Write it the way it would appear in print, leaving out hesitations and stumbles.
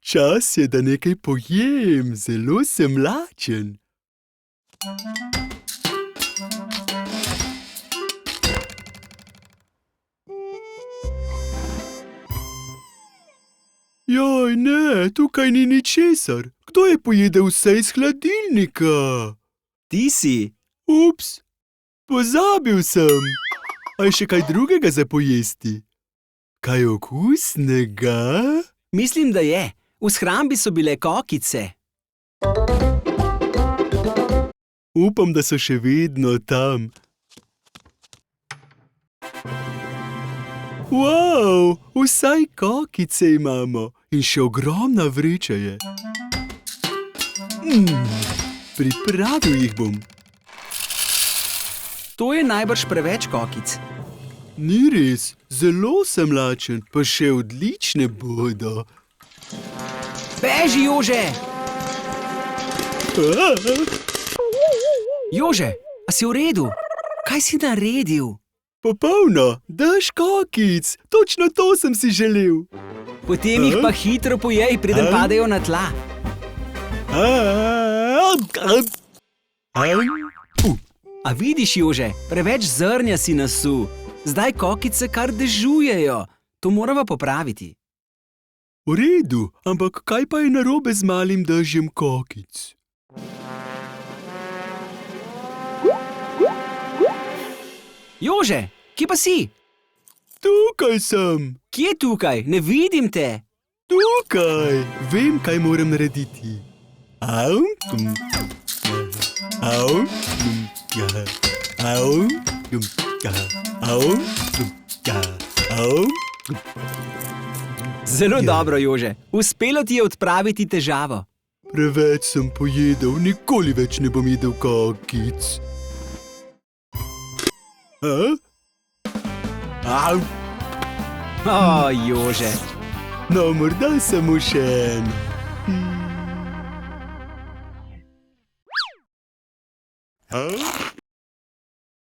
Čas je, da nekaj pojem, zelo sem lačen. Joj, ne, tukaj ni ničesar. Kdo je pojedel vse iz hladilnika? Ti si. Ups, pozabil sem. A je še kaj drugega za pojesti? Kaj okusnega? Mislim, da je. V shrambi so bile kokice. Upam, da so še vedno tam. Wow, vsaj kokice imamo in še ogromna vreča je. Pripravil jih bom. To je najbrž preveč kokic. Ni res, zelo sem lačen, pa še odlične bodo. Beži, Jože! Jože, a si v redu? Kaj si naredil? Popolno, dež kokic, točno to sem si želel. Potem jih pa hitro pojej, preden padejo na tla. A vidiš, Jože, preveč zrnja si nasul. Zdaj kokice kar dežujejo. To morava popraviti. V redu, ampak kaj pa je narobe z malim dežjem kokic? Jože, kje pa si? Tukaj sem. Kje tukaj? Ne vidim te. Tukaj. Vem, kaj moram narediti. Au. Au. Au. Au. Au. Zelo dobro, Jože. Uspelo ti je odpraviti težavo. Preveč sem pojedel, nikoli več ne bom jedel kokic. Au. O, Jože. No, morda samo še eno.